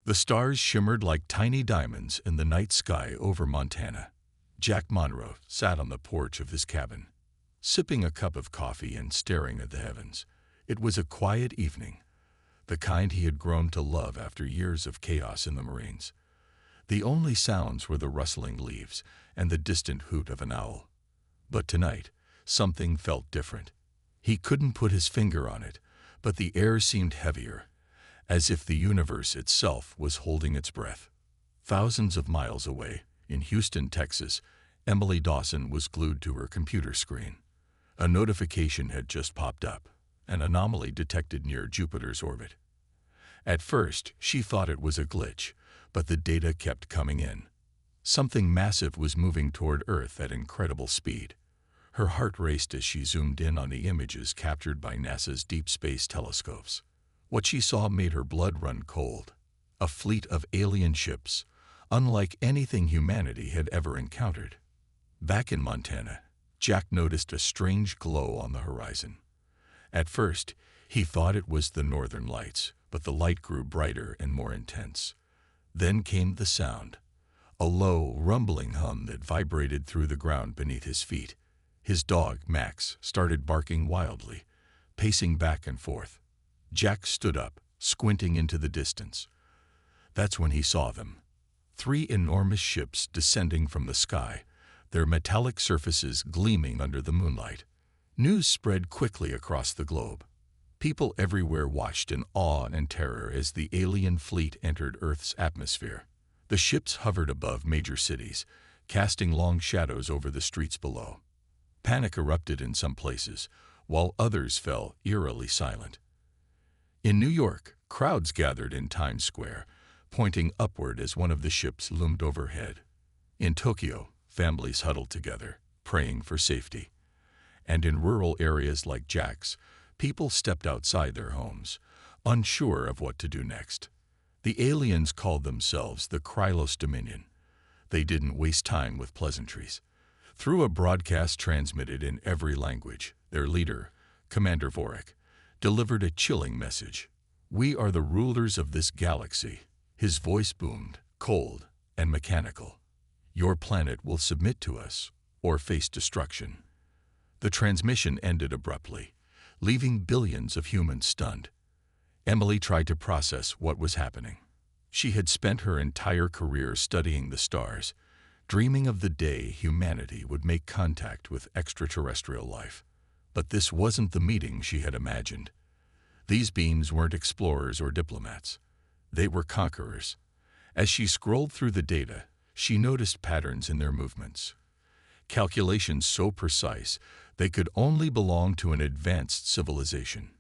The stars shimmered like tiny diamonds in the night sky over Montana. Jack Monroe sat on the porch of his cabin, sipping a cup of coffee and staring at the heavens. It was a quiet evening, the kind he had grown to love after years of chaos in the Marines. The only sounds were the rustling leaves and the distant hoot of an owl. But tonight, something felt different. He couldn't put his finger on it, but the air seemed heavier, as if the universe itself was holding its breath. Thousands of miles away, in Houston, Texas, Emily Dawson was glued to her computer screen. A notification had just popped up, an anomaly detected near Jupiter's orbit. At first, she thought it was a glitch, but the data kept coming in. Something massive was moving toward Earth at incredible speed. Her heart raced as she zoomed in on the images captured by NASA's deep space telescopes. What she saw made her blood run cold. A fleet of alien ships, unlike anything humanity had ever encountered. Back in Montana, Jack noticed a strange glow on the horizon. At first, he thought it was the northern lights, but the light grew brighter and more intense. Then came the sound, a low, rumbling hum that vibrated through the ground beneath his feet. His dog, Max, started barking wildly, pacing back and forth. Jack stood up, squinting into the distance. That's when he saw them. 3 enormous ships descending from the sky, their metallic surfaces gleaming under the moonlight. News spread quickly across the globe. People everywhere watched in awe and terror as the alien fleet entered Earth's atmosphere. The ships hovered above major cities, casting long shadows over the streets below. Panic erupted in some places, while others fell eerily silent. In New York, crowds gathered in Times Square, pointing upward as one of the ships loomed overhead. In Tokyo, families huddled together, praying for safety. And in rural areas like Jack's, people stepped outside their homes, unsure of what to do next. The aliens called themselves the Krylos Dominion. They didn't waste time with pleasantries. Through a broadcast transmitted in every language, their leader, Commander Vorik, delivered a chilling message. "We are the rulers of this galaxy." His voice boomed, cold and mechanical. "Your planet will submit to us or face destruction." The transmission ended abruptly, leaving billions of humans stunned. Emily tried to process what was happening. She had spent her entire career studying the stars, dreaming of the day humanity would make contact with extraterrestrial life. But this wasn't the meeting she had imagined. These beings weren't explorers or diplomats. They were conquerors. As she scrolled through the data, she noticed patterns in their movements. Calculations so precise they could only belong to an advanced civilization.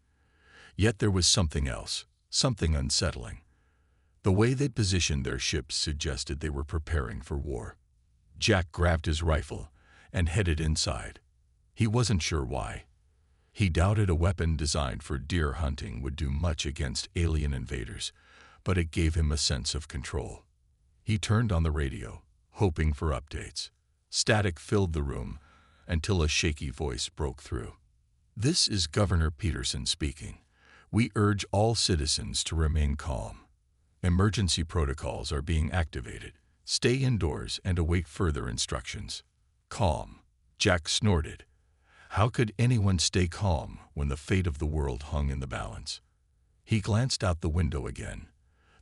Yet there was something else, something unsettling. The way they'd positioned their ships suggested they were preparing for war. Jack grabbed his rifle and headed inside. He wasn't sure why. He doubted a weapon designed for deer hunting would do much against alien invaders, but it gave him a sense of control. He turned on the radio, hoping for updates. Static filled the room until a shaky voice broke through. "This is Governor Peterson speaking. We urge all citizens to remain calm. Emergency protocols are being activated. Stay indoors and await further instructions." Calm. Jack snorted. How could anyone stay calm when the fate of the world hung in the balance? He glanced out the window again.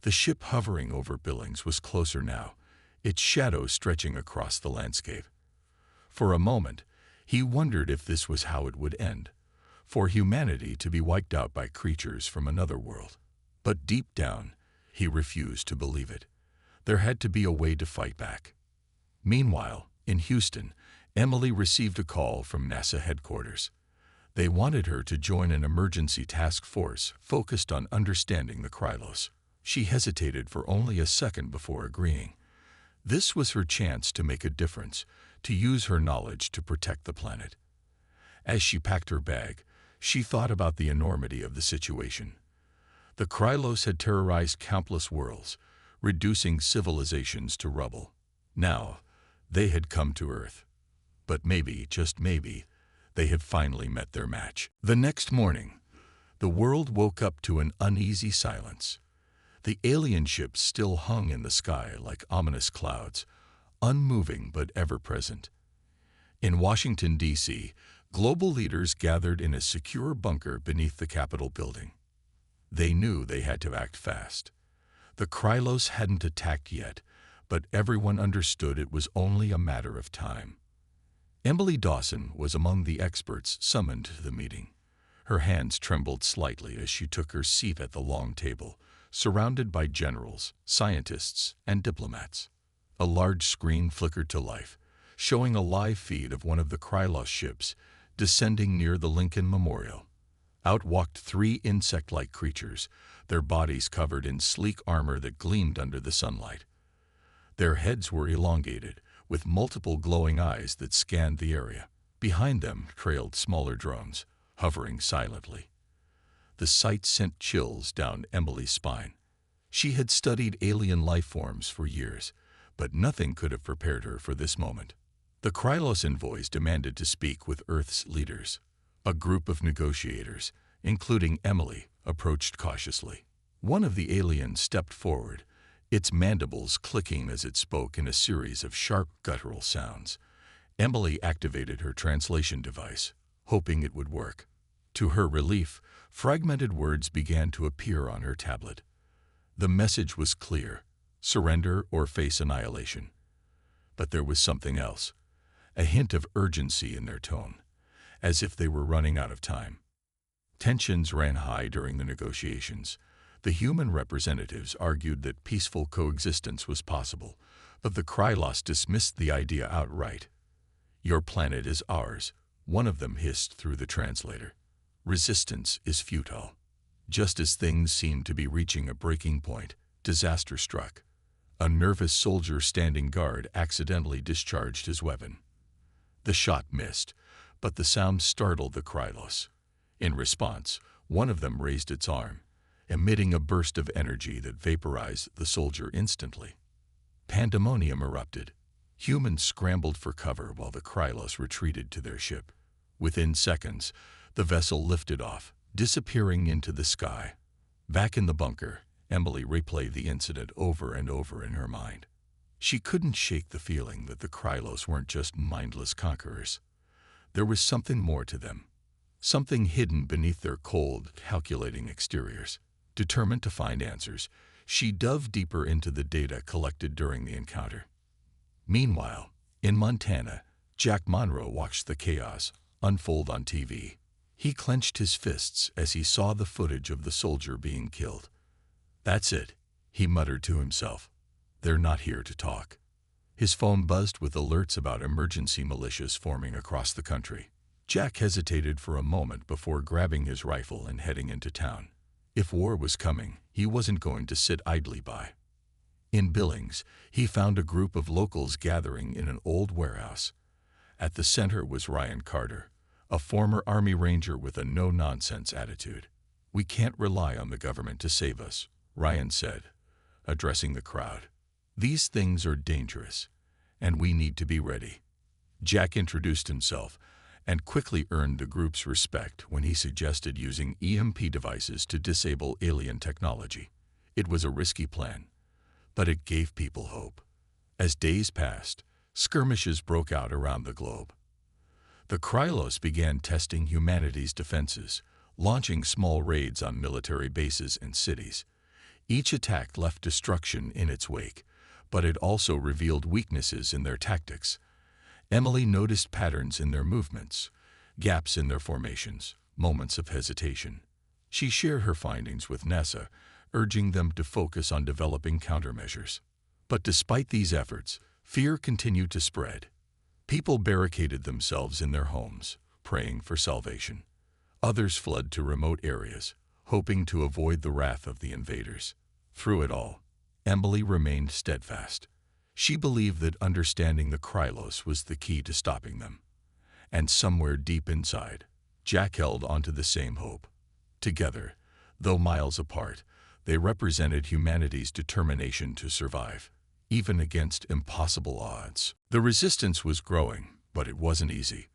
The ship hovering over Billings was closer now, its shadow stretching across the landscape. For a moment, he wondered if this was how it would end, for humanity to be wiped out by creatures from another world. But deep down, he refused to believe it. There had to be a way to fight back. Meanwhile, in Houston, Emily received a call from NASA headquarters. They wanted her to join an emergency task force focused on understanding the Krylos. She hesitated for only a second before agreeing. This was her chance to make a difference, to use her knowledge to protect the planet. As she packed her bag, she thought about the enormity of the situation. The Krylos had terrorized countless worlds, reducing civilizations to rubble. Now, they had come to Earth. But maybe, just maybe, they had finally met their match. The next morning, the world woke up to an uneasy silence. The alien ships still hung in the sky like ominous clouds, unmoving but ever-present. In Washington, D.C., global leaders gathered in a secure bunker beneath the Capitol building. They knew they had to act fast. The Krylos hadn't attacked yet, but everyone understood it was only a matter of time. Emily Dawson was among the experts summoned to the meeting. Her hands trembled slightly as she took her seat at the long table, surrounded by generals, scientists, and diplomats. A large screen flickered to life, showing a live feed of one of the Krylos ships descending near the Lincoln Memorial. Out walked 3 insect-like creatures, their bodies covered in sleek armor that gleamed under the sunlight. Their heads were elongated, with multiple glowing eyes that scanned the area. Behind them trailed smaller drones, hovering silently. The sight sent chills down Emily's spine. She had studied alien life forms for years, but nothing could have prepared her for this moment. The Krylos envoys demanded to speak with Earth's leaders. A group of negotiators, including Emily, approached cautiously. One of the aliens stepped forward, its mandibles clicking as it spoke in a series of sharp guttural sounds. Emily activated her translation device, hoping it would work. To her relief, fragmented words began to appear on her tablet. The message was clear: surrender or face annihilation. But there was something else, a hint of urgency in their tone, as if they were running out of time. Tensions ran high during the negotiations. The human representatives argued that peaceful coexistence was possible, but the Krylos dismissed the idea outright. "Your planet is ours," one of them hissed through the translator. "Resistance is futile." Just as things seemed to be reaching a breaking point, disaster struck. A nervous soldier standing guard accidentally discharged his weapon. The shot missed, but the sound startled the Krylos. In response, one of them raised its arm, emitting a burst of energy that vaporized the soldier instantly. Pandemonium erupted. Humans scrambled for cover while the Krylos retreated to their ship. Within seconds, the vessel lifted off, disappearing into the sky. Back in the bunker, Emily replayed the incident over and over in her mind. She couldn't shake the feeling that the Krylos weren't just mindless conquerors. There was something more to them, something hidden beneath their cold, calculating exteriors. Determined to find answers, she dove deeper into the data collected during the encounter. Meanwhile, in Montana, Jack Monroe watched the chaos unfold on TV. He clenched his fists as he saw the footage of the soldier being killed. "That's it," he muttered to himself. "They're not here to talk." His phone buzzed with alerts about emergency militias forming across the country. Jack hesitated for a moment before grabbing his rifle and heading into town. If war was coming, he wasn't going to sit idly by. In Billings, he found a group of locals gathering in an old warehouse. At the center was Ryan Carter, a former Army Ranger with a no-nonsense attitude. "We can't rely on the government to save us," Ryan said, addressing the crowd. "These things are dangerous, and we need to be ready." Jack introduced himself and quickly earned the group's respect when he suggested using EMP devices to disable alien technology. It was a risky plan, but it gave people hope. As days passed, skirmishes broke out around the globe. The Krylos began testing humanity's defenses, launching small raids on military bases and cities. Each attack left destruction in its wake, but it also revealed weaknesses in their tactics. Emily noticed patterns in their movements, gaps in their formations, moments of hesitation. She shared her findings with NASA, urging them to focus on developing countermeasures. But despite these efforts, fear continued to spread. People barricaded themselves in their homes, praying for salvation. Others fled to remote areas, hoping to avoid the wrath of the invaders. Through it all, Emily remained steadfast. She believed that understanding the Krylos was the key to stopping them. And somewhere deep inside, Jack held onto the same hope. Together, though miles apart, they represented humanity's determination to survive, even against impossible odds. The resistance was growing, but it wasn't easy.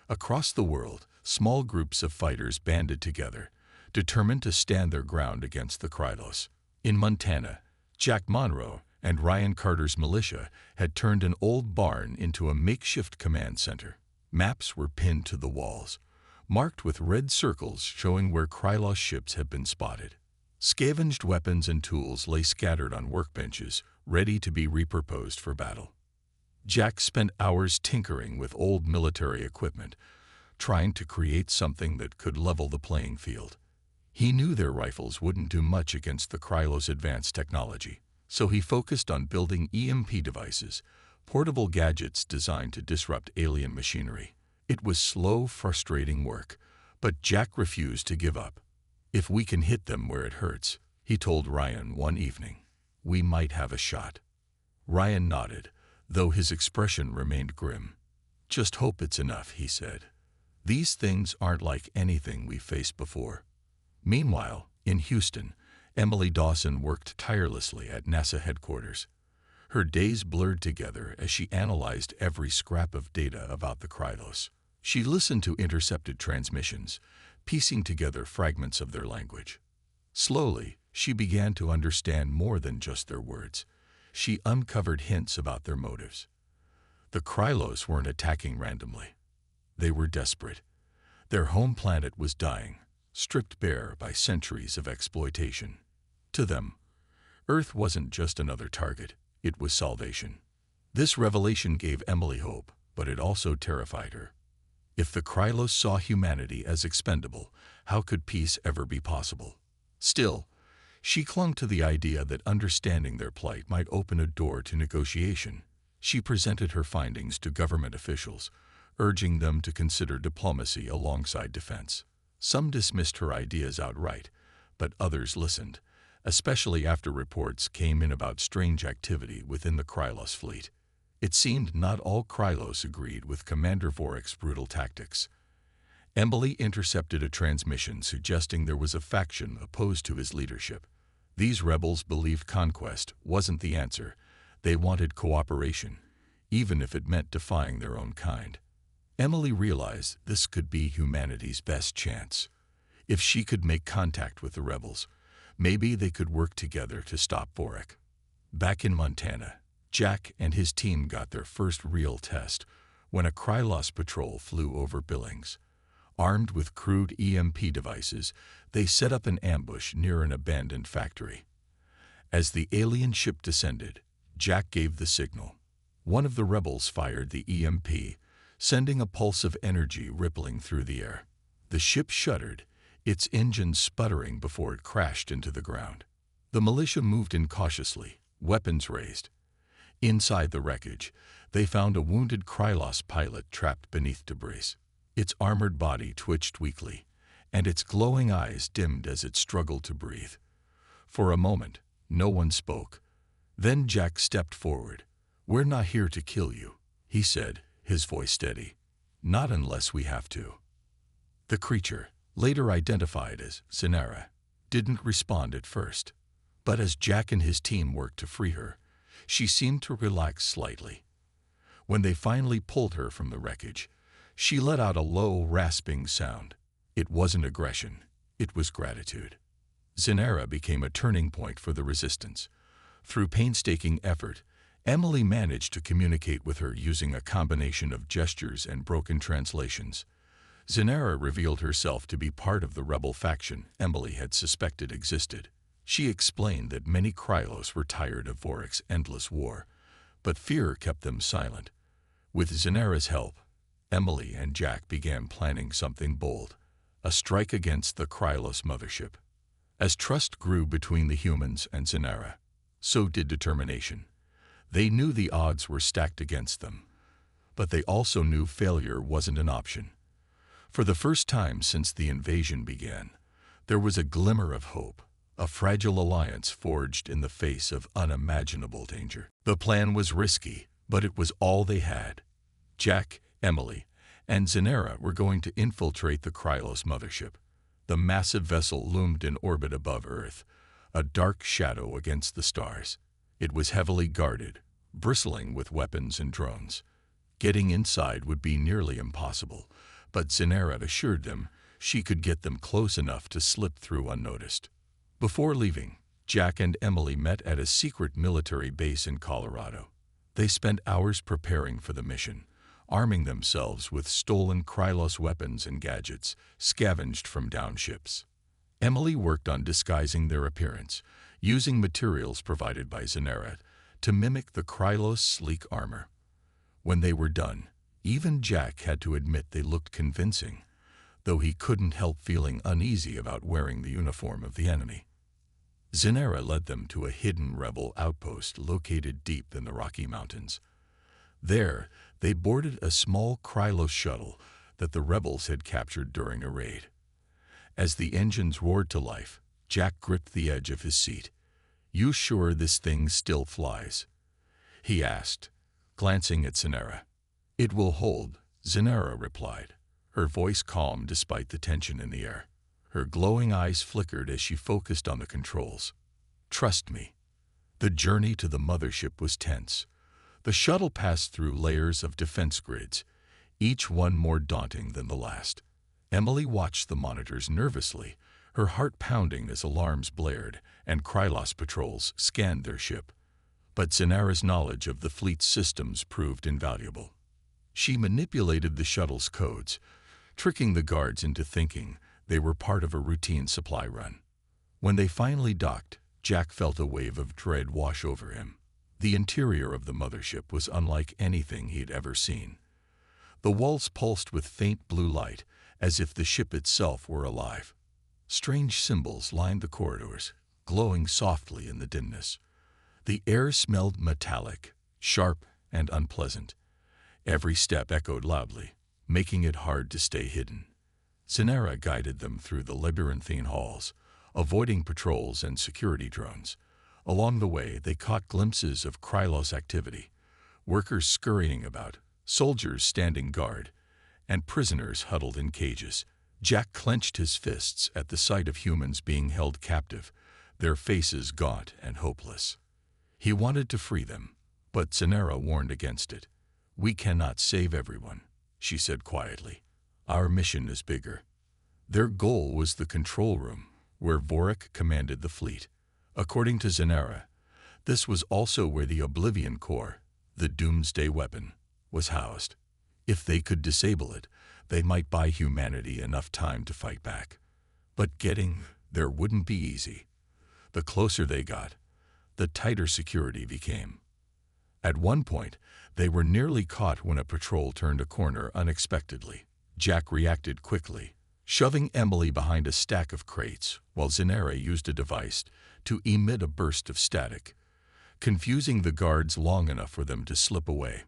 Across the world, small groups of fighters banded together, determined to stand their ground against the Krylos. In Montana, Jack Monroe and Ryan Carter's militia had turned an old barn into a makeshift command center. Maps were pinned to the walls, marked with red circles showing where Krylos ships had been spotted. Scavenged weapons and tools lay scattered on workbenches, ready to be repurposed for battle. Jack spent hours tinkering with old military equipment, trying to create something that could level the playing field. He knew their rifles wouldn't do much against the Krylos' advanced technology, so he focused on building EMP devices, portable gadgets designed to disrupt alien machinery. It was slow, frustrating work, but Jack refused to give up. "If we can hit them where it hurts," he told Ryan one evening, "we might have a shot." Ryan nodded, though his expression remained grim. "Just hope it's enough," he said. "These things aren't like anything we've faced before." Meanwhile, in Houston, Emily Dawson worked tirelessly at NASA headquarters. Her days blurred together as she analyzed every scrap of data about the Krylos. She listened to intercepted transmissions, piecing together fragments of their language. Slowly, she began to understand more than just their words. She uncovered hints about their motives. The Krylos weren't attacking randomly. They were desperate. Their home planet was dying, stripped bare by centuries of exploitation. To them, Earth wasn't just another target, it was salvation. This revelation gave Emily hope, but it also terrified her. If the Krylos saw humanity as expendable, how could peace ever be possible? Still, she clung to the idea that understanding their plight might open a door to negotiation. She presented her findings to government officials, urging them to consider diplomacy alongside defense. Some dismissed her ideas outright, but others listened, especially after reports came in about strange activity within the Krylos fleet. It seemed not all Krylos agreed with Commander Vorik's brutal tactics. Emily intercepted a transmission suggesting there was a faction opposed to his leadership. These rebels believed conquest wasn't the answer. They wanted cooperation, even if it meant defying their own kind. Emily realized this could be humanity's best chance. If she could make contact with the rebels, maybe they could work together to stop Vorik. Back in Montana, Jack and his team got their first real test when a Krylos patrol flew over Billings. Armed with crude EMP devices, they set up an ambush near an abandoned factory. As the alien ship descended, Jack gave the signal. One of the rebels fired the EMP, sending a pulse of energy rippling through the air. The ship shuddered, its engine sputtering before it crashed into the ground. The militia moved in cautiously, weapons raised. Inside the wreckage, they found a wounded Krylos pilot trapped beneath debris. Its armored body twitched weakly, and its glowing eyes dimmed as it struggled to breathe. For a moment, no one spoke. Then Jack stepped forward. "We're not here to kill you," he said, his voice steady. "Not unless we have to." The creature, later identified as Zinara, didn't respond at first. But as Jack and his team worked to free her, she seemed to relax slightly. When they finally pulled her from the wreckage, she let out a low, rasping sound. It wasn't aggression, it was gratitude. Zinara became a turning point for the resistance. Through painstaking effort, Emily managed to communicate with her using a combination of gestures and broken translations. Zinara revealed herself to be part of the rebel faction Emily had suspected existed. She explained that many Krylos were tired of Vorik's endless war, but fear kept them silent. With Zinara's help, Emily and Jack began planning something bold, a strike against the Krylos mothership. As trust grew between the humans and Zinara, so did determination. They knew the odds were stacked against them, but they also knew failure wasn't an option. For the first time since the invasion began, there was a glimmer of hope, a fragile alliance forged in the face of unimaginable danger. The plan was risky, but it was all they had. Jack, Emily, and Zinara were going to infiltrate the Krylos mothership. The massive vessel loomed in orbit above Earth, a dark shadow against the stars. It was heavily guarded, bristling with weapons and drones. Getting inside would be nearly impossible, but Zinara assured them she could get them close enough to slip through unnoticed. Before leaving, Jack and Emily met at a secret military base in Colorado. They spent hours preparing for the mission, arming themselves with stolen Krylos weapons and gadgets scavenged from downed ships. Emily worked on disguising their appearance, using materials provided by Zanera to mimic the Krylos' sleek armor. When they were done, even Jack had to admit they looked convincing, though he couldn't help feeling uneasy about wearing the uniform of the enemy. Zanera led them to a hidden rebel outpost located deep in the Rocky Mountains. There, they boarded a small Krylos shuttle that the rebels had captured during a raid. As the engines roared to life, Jack gripped the edge of his seat. "You sure this thing still flies?" he asked, glancing at Zanera. "It will hold," Zanera replied, her voice calm despite the tension in the air. Her glowing eyes flickered as she focused on the controls. "Trust me." The journey to the mothership was tense. The shuttle passed through layers of defense grids, each one more daunting than the last. Emily watched the monitors nervously, her heart pounding as alarms blared and Krylos patrols scanned their ship. But Zanera's knowledge of the fleet's systems proved invaluable. She manipulated the shuttle's codes, tricking the guards into thinking they were part of a routine supply run. When they finally docked, Jack felt a wave of dread wash over him. The interior of the mothership was unlike anything he'd ever seen. The walls pulsed with faint blue light, as if the ship itself were alive. Strange symbols lined the corridors, glowing softly in the dimness. The air smelled metallic, sharp, and unpleasant. Every step echoed loudly, making it hard to stay hidden. Zanera guided them through the labyrinthine halls, avoiding patrols and security drones. Along the way, they caught glimpses of Krylos activity, workers scurrying about, soldiers standing guard, and prisoners huddled in cages. Jack clenched his fists at the sight of humans being held captive, their faces gaunt and hopeless. He wanted to free them, but Zanera warned against it. "We cannot save everyone," she said quietly. "Our mission is bigger." Their goal was the control room, where Vorik commanded the fleet. According to Zanera, this was also where the Oblivion Core, the doomsday weapon, was housed. If they could disable it, they might buy humanity enough time to fight back. But getting there wouldn't be easy. The closer they got, the tighter security became. At one point, they were nearly caught when a patrol turned a corner unexpectedly. Jack reacted quickly, shoving Emily behind a stack of crates, while Zanera used a device to emit a burst of static, confusing the guards long enough for them to slip away.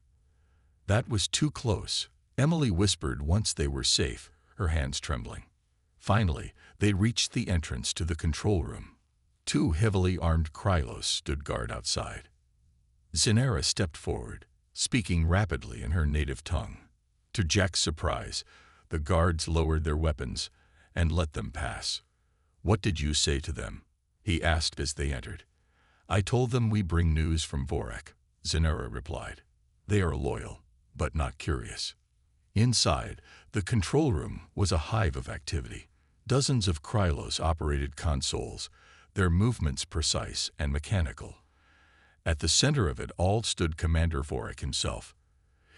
"That was too close," Emily whispered once they were safe, her hands trembling. Finally, they reached the entrance to the control room. Two heavily armed Krylos stood guard outside. Zanera stepped forward, speaking rapidly in her native tongue. To Jack's surprise, the guards lowered their weapons and let them pass. "What did you say to them?" he asked as they entered. "I told them we bring news from Vorik," Zanera replied. "They are loyal, but not curious." Inside, the control room was a hive of activity. Dozens of Krylos operated consoles, their movements precise and mechanical. At the center of it all stood Commander Vorik himself.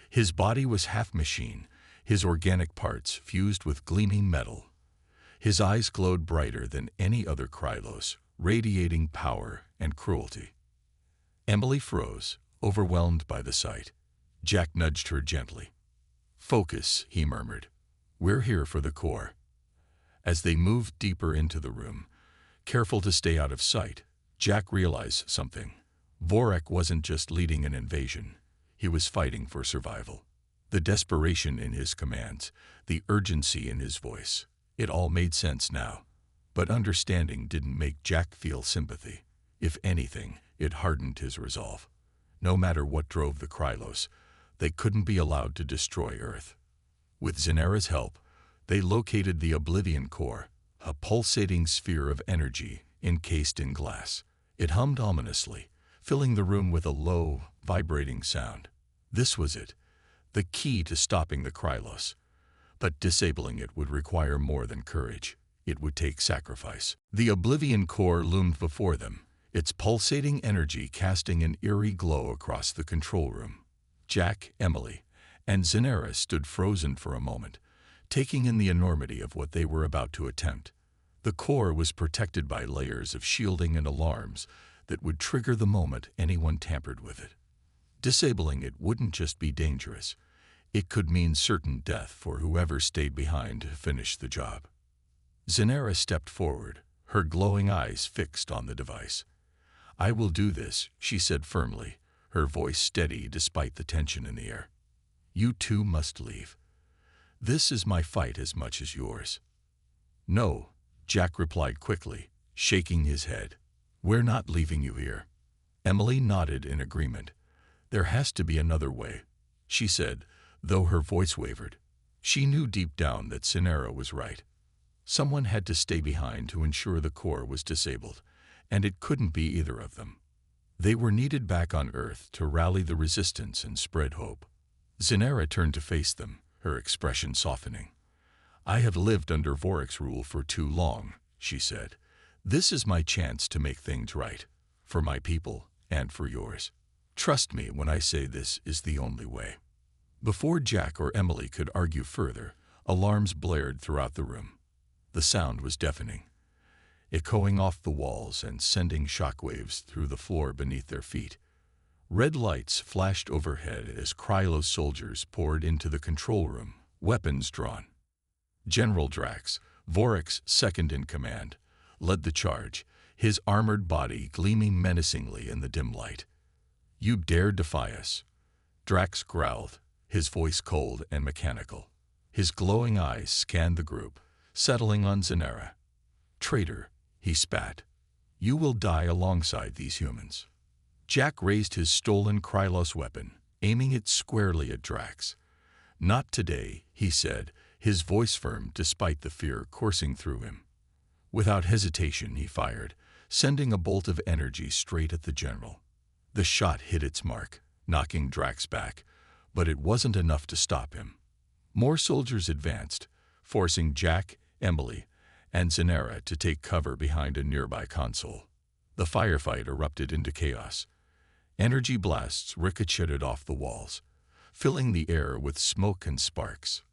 His body was half machine, his organic parts fused with gleaming metal. His eyes glowed brighter than any other Krylos, radiating power and cruelty. Emily froze, overwhelmed by the sight. Jack nudged her gently. "Focus," he murmured. "We're here for the core." As they moved deeper into the room, careful to stay out of sight, Jack realized something. Vorik wasn't just leading an invasion. He was fighting for survival. The desperation in his commands, the urgency in his voice, it all made sense now. But understanding didn't make Jack feel sympathy. If anything, it hardened his resolve. No matter what drove the Krylos, they couldn't be allowed to destroy Earth. With Zanera's help, they located the Oblivion Core, a pulsating sphere of energy encased in glass. It hummed ominously, filling the room with a low, vibrating sound. This was it, the key to stopping the Krylos. But disabling it would require more than courage. It would take sacrifice. The Oblivion Core loomed before them, its pulsating energy casting an eerie glow across the control room. Jack, Emily, and Zenera stood frozen for a moment, taking in the enormity of what they were about to attempt. The core was protected by layers of shielding and alarms that would trigger the moment anyone tampered with it. Disabling it wouldn't just be dangerous, it could mean certain death for whoever stayed behind to finish the job. Zenera stepped forward, her glowing eyes fixed on the device. "I will do this," she said firmly, her voice steady despite the tension in the air. "You two must leave. This is my fight as much as yours." "No," Jack replied quickly, shaking his head. "We're not leaving you here." Emily nodded in agreement. "There has to be another way," she said, though her voice wavered. She knew deep down that Zenera was right. Someone had to stay behind to ensure the core was disabled, and it couldn't be either of them. They were needed back on Earth to rally the resistance and spread hope. Zenera turned to face them, her expression softening. "I have lived under Vorik's rule for too long," she said. "This is my chance to make things right, for my people and for yours. Trust me when I say this is the only way." Before Jack or Emily could argue further, alarms blared throughout the room. The sound was deafening, echoing off the walls and sending shockwaves through the floor beneath their feet. Red lights flashed overhead as Krylos soldiers poured into the control room, weapons drawn. General Drax, Vorik's second-in-command, led the charge, his armored body gleaming menacingly in the dim light. "You dare defy us?" Drax growled, his voice cold and mechanical. His glowing eyes scanned the group, settling on Zenera. "Traitor," he spat. "You will die alongside these humans." Jack raised his stolen Krylos weapon, aiming it squarely at Drax. "Not today," he said, his voice firm despite the fear coursing through him. Without hesitation he fired, sending a bolt of energy straight at the general. The shot hit its mark, knocking Drax back, but it wasn't enough to stop him. More soldiers advanced, forcing Jack, Emily, and Zenera to take cover behind a nearby console. The firefight erupted into chaos. Energy blasts ricocheted off the walls, filling the air with smoke and sparks.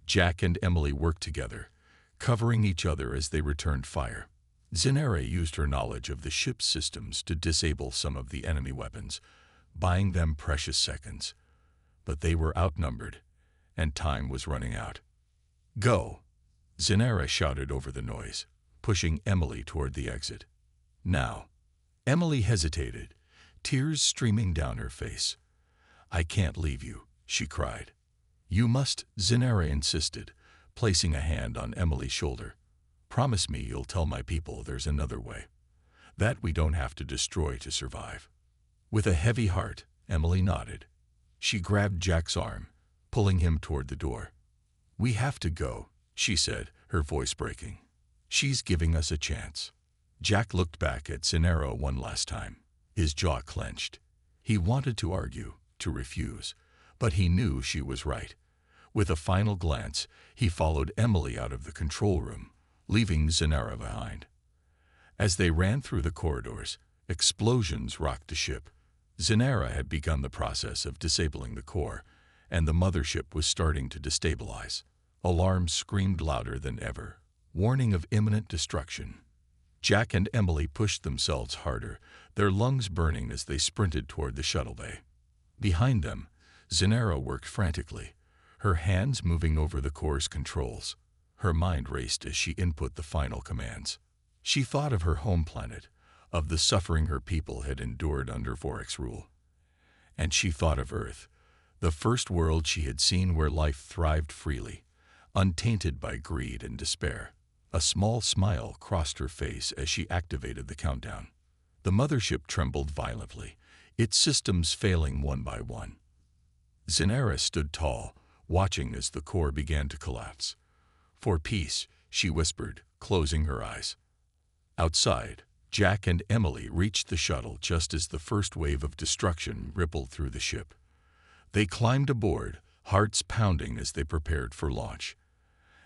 Jack and Emily worked together, covering each other as they returned fire. Zenera used her knowledge of the ship's systems to disable some of the enemy weapons, buying them precious seconds. But they were outnumbered, and time was running out. "Go!" Zenera shouted over the noise, pushing Emily toward the exit. "Now." Emily hesitated, tears streaming down her face. "I can't leave you," she cried. "You must," Zenera insisted, placing a hand on Emily's shoulder. "Promise me you'll tell my people there's another way. That we don't have to destroy to survive." With a heavy heart, Emily nodded. She grabbed Jack's arm, pulling him toward the door. "We have to go," she said, her voice breaking. "She's giving us a chance." Jack looked back at Zenera one last time, his jaw clenched. He wanted to argue, to refuse, but he knew she was right. With a final glance, he followed Emily out of the control room, leaving Zenera behind. As they ran through the corridors, explosions rocked the ship. Zenera had begun the process of disabling the core, and the mothership was starting to destabilize. Alarms screamed louder than ever, warning of imminent destruction. Jack and Emily pushed themselves harder, their lungs burning as they sprinted toward the shuttle bay. Behind them, Zenera worked frantically, her hands moving over the core's controls. Her mind raced as she input the final commands. She thought of her home planet, of the suffering her people had endured under Vorik's rule. And she thought of Earth, the first world she had seen where life thrived freely, untainted by greed and despair. A small smile crossed her face as she activated the countdown. The mothership trembled violently, its systems failing one by one. Zenera stood tall, watching as the core began to collapse. "For peace," she whispered, closing her eyes. Outside, Jack and Emily reached the shuttle just as the first wave of destruction rippled through the ship. They climbed aboard, hearts pounding as they prepared for launch.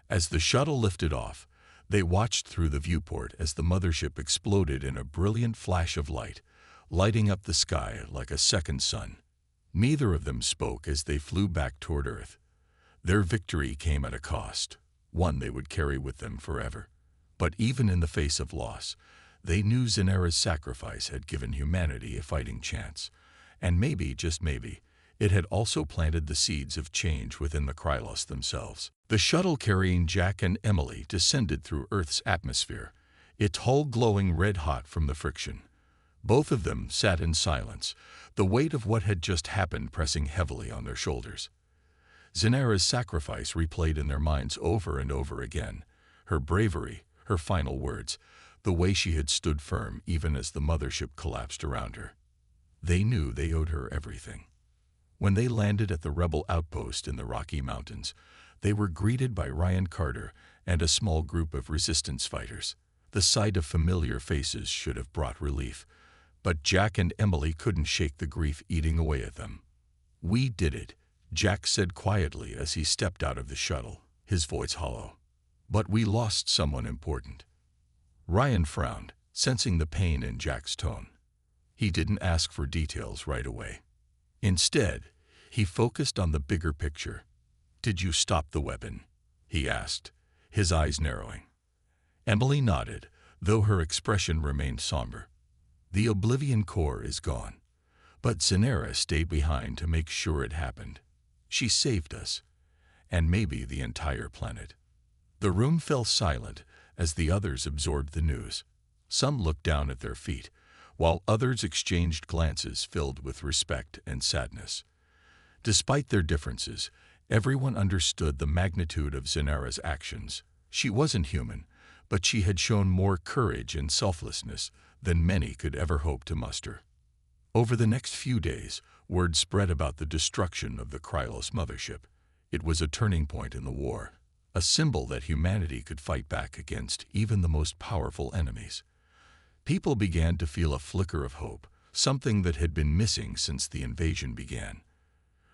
As the shuttle lifted off, They watched through the viewport as the mothership exploded in a brilliant flash of light, lighting up the sky like a second sun. Neither of them spoke as they flew back toward Earth. Their victory came at a cost, one they would carry with them forever. But even in the face of loss, they knew Zenera's sacrifice had given humanity a fighting chance. And maybe, just maybe, it had also planted the seeds of change within the Krylos themselves. The shuttle carrying Jack and Emily descended through Earth's atmosphere, its hull glowing red-hot from the friction. Both of them sat in silence, the weight of what had just happened pressing heavily on their shoulders. Zenera's sacrifice replayed in their minds over and over again, her bravery, her final words, the way she had stood firm even as the mothership collapsed around her. They knew they owed her everything. When they landed at the rebel outpost in the Rocky Mountains, they were greeted by Ryan Carter and a small group of resistance fighters. The sight of familiar faces should have brought relief, but Jack and Emily couldn't shake the grief eating away at them. "We did it," Jack said quietly as he stepped out of the shuttle, his voice hollow. "But we lost someone important." Ryan frowned, sensing the pain in Jack's tone. He didn't ask for details right away. Instead, he focused on the bigger picture. "Did you stop the weapon?" he asked, his eyes narrowing. Emily nodded, though her expression remained somber. "The Oblivion core is gone, but Zenera stayed behind to make sure it happened. She saved us, and maybe the entire planet." The room fell silent as the others absorbed the news. Some looked down at their feet, while others exchanged glances filled with respect and sadness. Despite their differences, everyone understood the magnitude of Zenera's actions. She wasn't human, but she had shown more courage and selflessness than many could ever hope to muster. Over the next few days, word spread about the destruction of the Krylos mothership. It was a turning point in the war, a symbol that humanity could fight back against even the most powerful enemies. People began to feel a flicker of hope, something that had been missing since the invasion began.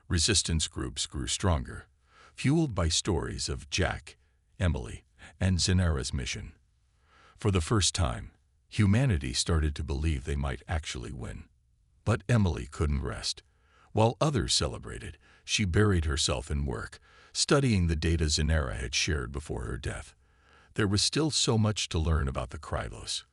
Resistance groups grew stronger, fueled by stories of Jack, Emily, and Zenera's mission. For the first time, humanity started to believe they might actually win. But Emily couldn't rest. While others celebrated, she buried herself in work, studying the data Zenera had shared before her death. There was still so much to learn about the Krylos,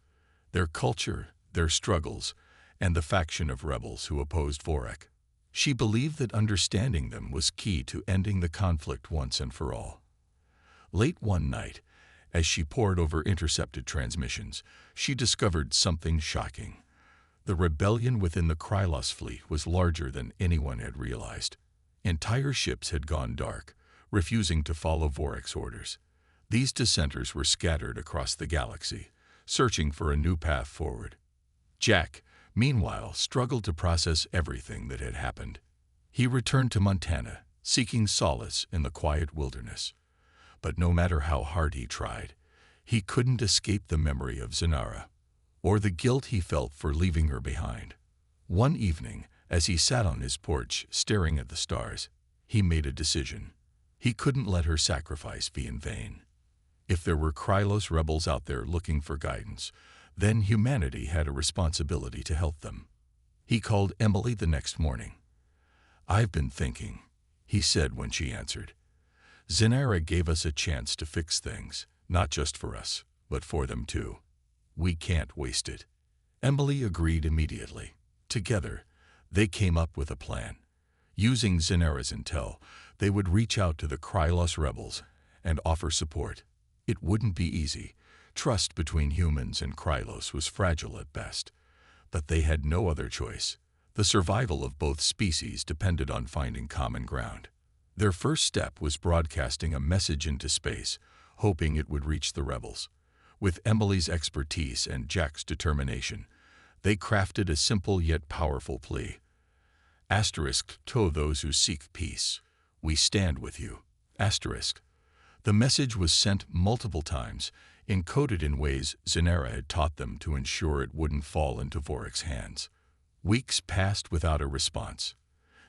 their culture, their struggles, and the faction of rebels who opposed Vorak. She believed that understanding them was key to ending the conflict once and for all. Late one night, as she pored over intercepted transmissions, she discovered something shocking. The rebellion within the Krylos fleet was larger than anyone had realized. Entire ships had gone dark, refusing to follow Vorak's orders. These dissenters were scattered across the galaxy, searching for a new path forward. Jack, meanwhile, struggled to process everything that had happened. He returned to Montana, seeking solace in the quiet wilderness. But no matter how hard he tried, he couldn't escape the memory of Zenera, or the guilt he felt for leaving her behind. One evening, as he sat on his porch staring at the stars, he made a decision. He couldn't let her sacrifice be in vain. If there were Krylos rebels out there looking for guidance, then humanity had a responsibility to help them. He called Emily the next morning. "I've been thinking," he said when she answered. "Zenera gave us a chance to fix things, not just for us, but for them too. We can't waste it." Emily agreed immediately. Together, they came up with a plan. Using Zenera's intel, they would reach out to the Krylos rebels and offer support. It wouldn't be easy. Trust between humans and Krylos was fragile at best. But they had no other choice. The survival of both species depended on finding common ground. Their first step was broadcasting a message into space, hoping it would reach the rebels. With Emily's expertise and Jack's determination, they crafted a simple yet powerful plea. To those who seek peace, we stand with you. The message was sent multiple times, encoded in ways Zenera had taught them to ensure it wouldn't fall into Vorak's hands. Weeks passed without a response.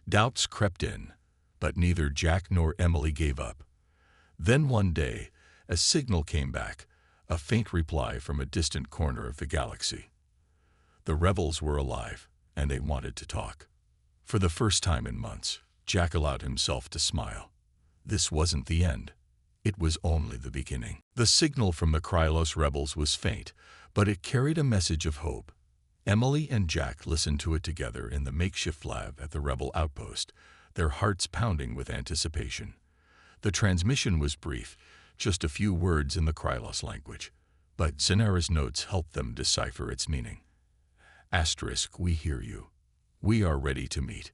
Doubts crept in, but neither Jack nor Emily gave up. Then one day, a signal came back, a faint reply from a distant corner of the galaxy. The rebels were alive, and they wanted to talk. For the first time in months, Jack allowed himself to smile. This wasn't the end. It was only the beginning. The signal from the Krylos rebels was faint, but it carried a message of hope. Emily and Jack listened to it together in the makeshift lab at the rebel outpost, their hearts pounding with anticipation. The transmission was brief, just a few words in the Krylos language, but Zenara's notes helped them decipher its meaning. Asterisk, we hear you. We are ready to meet.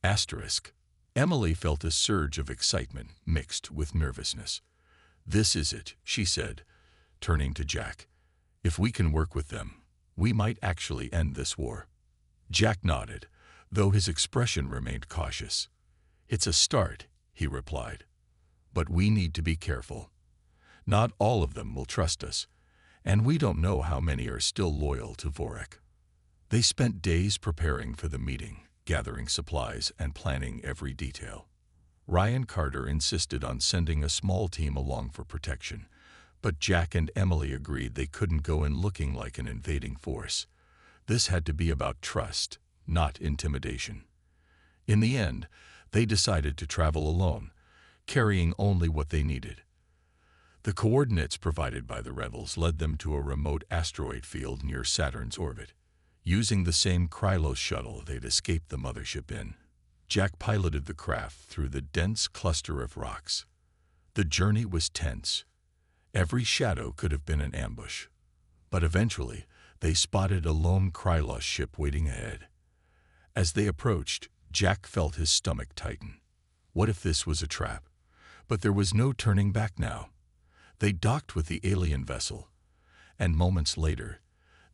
Asterisk. Emily felt a surge of excitement mixed with nervousness. This is it, she said, turning to Jack. If we can work with them, we might actually end this war. Jack nodded, though his expression remained cautious. It's a start, he replied. But we need to be careful. Not all of them will trust us, and we don't know how many are still loyal to Vorik. They spent days preparing for the meeting, gathering supplies and planning every detail. Ryan Carter insisted on sending a small team along for protection, but Jack and Emily agreed they couldn't go in looking like an invading force. This had to be about trust, not intimidation. In the end, they decided to travel alone, carrying only what they needed. The coordinates provided by the rebels led them to a remote asteroid field near Saturn's orbit. Using the same Krylos shuttle they'd escaped the mothership in, Jack piloted the craft through the dense cluster of rocks. The journey was tense. Every shadow could have been an ambush. But eventually, they spotted a lone Krylos ship waiting ahead. As they approached, Jack felt his stomach tighten. What if this was a trap? But there was no turning back now. They docked with the alien vessel, and moments later,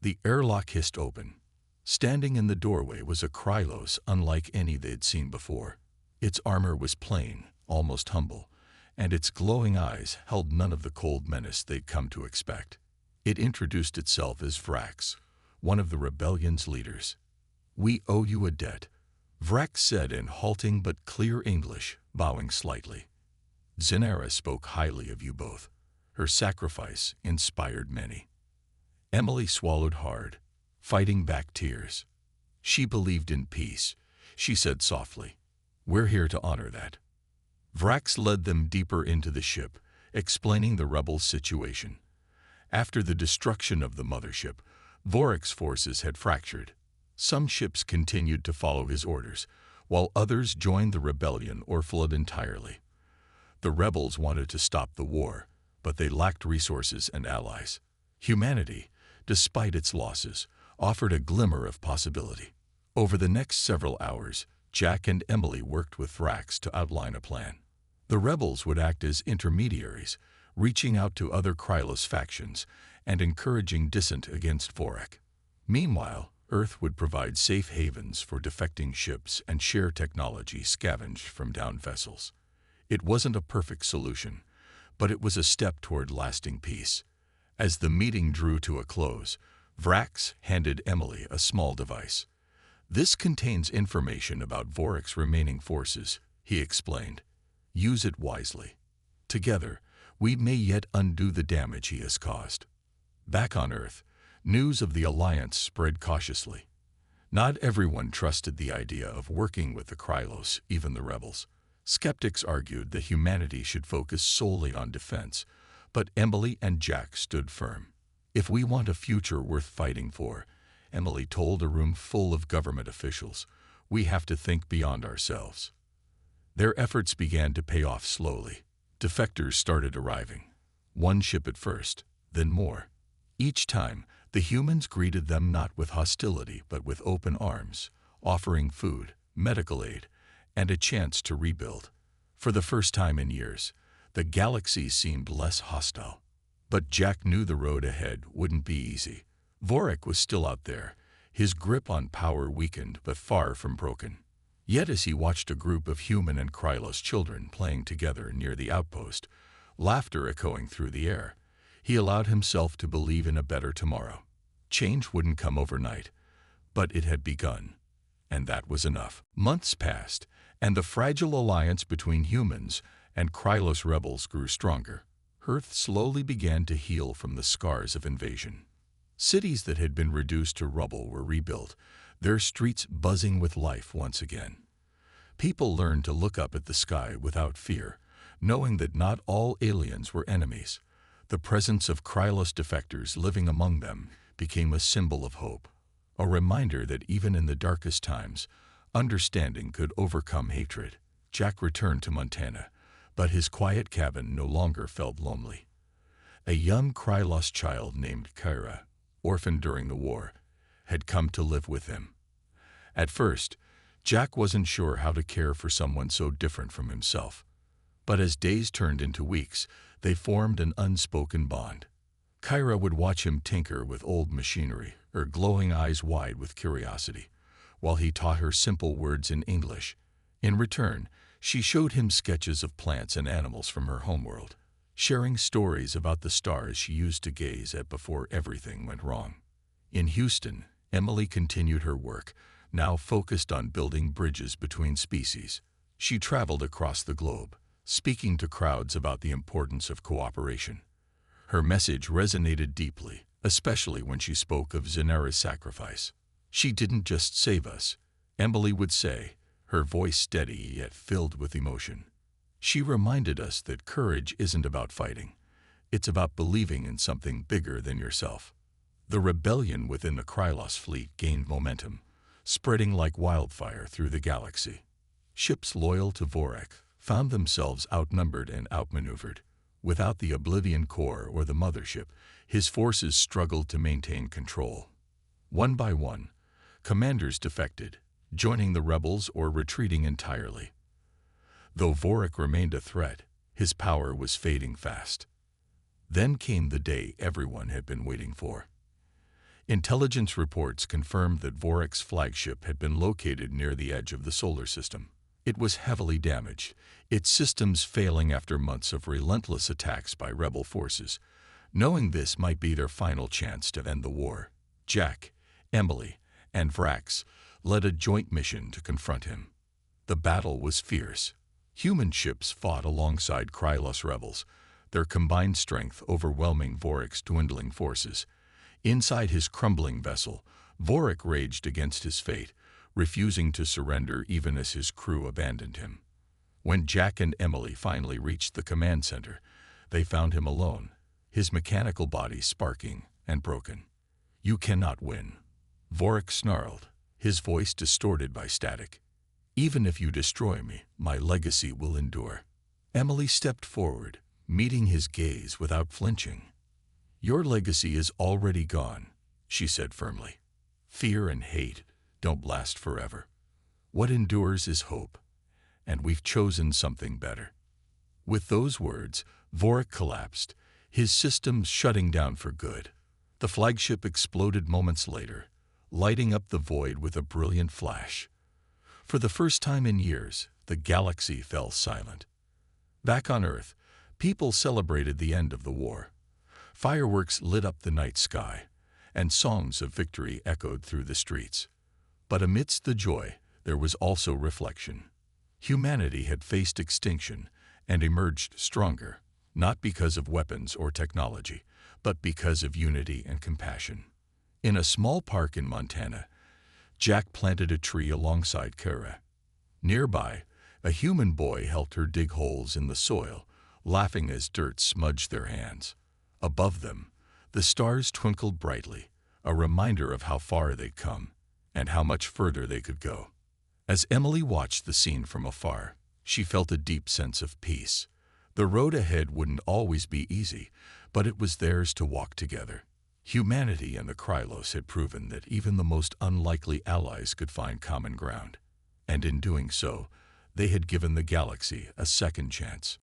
the airlock hissed open. Standing in the doorway was a Krylos unlike any they'd seen before. Its armor was plain, almost humble, and its glowing eyes held none of the cold menace they'd come to expect. It introduced itself as Vrax, one of the rebellion's leaders. "We owe you a debt," Vrax said in halting but clear English, bowing slightly. "Zenara spoke highly of you both. Her sacrifice inspired many." Emily swallowed hard, fighting back tears. She believed in peace, she said softly. "We're here to honor that." Vrax led them deeper into the ship, explaining the rebels' situation. After the destruction of the mothership, Vorik's forces had fractured. Some ships continued to follow his orders, while others joined the rebellion or fled entirely. The rebels wanted to stop the war, but they lacked resources and allies. Humanity, despite its losses, offered a glimmer of possibility. Over the next several hours, Jack and Emily worked with Vrax to outline a plan. The rebels would act as intermediaries, reaching out to other Krylos factions and encouraging dissent against Vorik. Meanwhile, Earth would provide safe havens for defecting ships and share technology scavenged from downed vessels. It wasn't a perfect solution, but it was a step toward lasting peace. As the meeting drew to a close, Vrax handed Emily a small device. "This contains information about Vorik's remaining forces," he explained. "Use it wisely. Together, we may yet undo the damage he has caused." Back on Earth, news of the Alliance spread cautiously. Not everyone trusted the idea of working with the Krylos, even the rebels. Skeptics argued that humanity should focus solely on defense, but Emily and Jack stood firm. "If we want a future worth fighting for," Emily told a room full of government officials, "we have to think beyond ourselves." Their efforts began to pay off slowly. Defectors started arriving. One ship at first, then more. Each time, the humans greeted them not with hostility but with open arms, offering food, medical aid, and a chance to rebuild. For the first time in years, the galaxy seemed less hostile. But Jack knew the road ahead wouldn't be easy. Vorik was still out there, his grip on power weakened but far from broken. Yet as he watched a group of human and Krylos children playing together near the outpost, laughter echoing through the air, he allowed himself to believe in a better tomorrow. Change wouldn't come overnight, but it had begun, and that was enough. Months passed, and the fragile alliance between humans and Krylos rebels grew stronger. Earth slowly began to heal from the scars of invasion. Cities that had been reduced to rubble were rebuilt, their streets buzzing with life once again. People learned to look up at the sky without fear, knowing that not all aliens were enemies. The presence of Krylos defectors living among them became a symbol of hope, a reminder that even in the darkest times, understanding could overcome hatred. Jack returned to Montana, but his quiet cabin no longer felt lonely. A young Krylos child named Kyra, orphaned during the war, had come to live with him. At first, Jack wasn't sure how to care for someone so different from himself. But as days turned into weeks, they formed an unspoken bond. Kyra would watch him tinker with old machinery, her glowing eyes wide with curiosity, while he taught her simple words in English. In return, she showed him sketches of plants and animals from her homeworld, sharing stories about the stars she used to gaze at before everything went wrong. In Houston, Emily continued her work, now focused on building bridges between species. She traveled across the globe, speaking to crowds about the importance of cooperation. Her message resonated deeply, especially when she spoke of Zanara's sacrifice. "She didn't just save us," Emily would say, her voice steady yet filled with emotion. "She reminded us that courage isn't about fighting. It's about believing in something bigger than yourself." The rebellion within the Krylos fleet gained momentum, spreading like wildfire through the galaxy. Ships loyal to Vorak found themselves outnumbered and outmaneuvered. Without the Oblivion Core or the Mothership, his forces struggled to maintain control. One by one, commanders defected, joining the rebels or retreating entirely. Though Vorak remained a threat, his power was fading fast. Then came the day everyone had been waiting for. Intelligence reports confirmed that Vorak's flagship had been located near the edge of the solar system. It was heavily damaged, its systems failing after months of relentless attacks by rebel forces. Knowing this might be their final chance to end the war, Jack, Emily, and Vrax led a joint mission to confront him. The battle was fierce. Human ships fought alongside Krylos rebels, their combined strength overwhelming Vorak's dwindling forces. Inside his crumbling vessel, Vorak raged against his fate, refusing to surrender even as his crew abandoned him. When Jack and Emily finally reached the command center, they found him alone, his mechanical body sparking and broken. "You cannot win," Vorak snarled, his voice distorted by static. "Even if you destroy me, my legacy will endure." Emily stepped forward, meeting his gaze without flinching. "Your legacy is already gone," she said firmly. "Fear and hate don't last forever. What endures is hope, and we've chosen something better." With those words, Vorak collapsed, his systems shutting down for good. The flagship exploded moments later, lighting up the void with a brilliant flash. For the first time in years, the galaxy fell silent. Back on Earth, people celebrated the end of the war. Fireworks lit up the night sky, and songs of victory echoed through the streets. But amidst the joy, there was also reflection. Humanity had faced extinction and emerged stronger, not because of weapons or technology, but because of unity and compassion. In a small park in Montana, Jack planted a tree alongside Kara. Nearby, a human boy helped her dig holes in the soil, laughing as dirt smudged their hands. Above them, the stars twinkled brightly, a reminder of how far they'd come and how much further they could go. As Emily watched the scene from afar, she felt a deep sense of peace. The road ahead wouldn't always be easy, but it was theirs to walk together. Humanity and the Krylos had proven that even the most unlikely allies could find common ground, and in doing so, they had given the galaxy a second chance.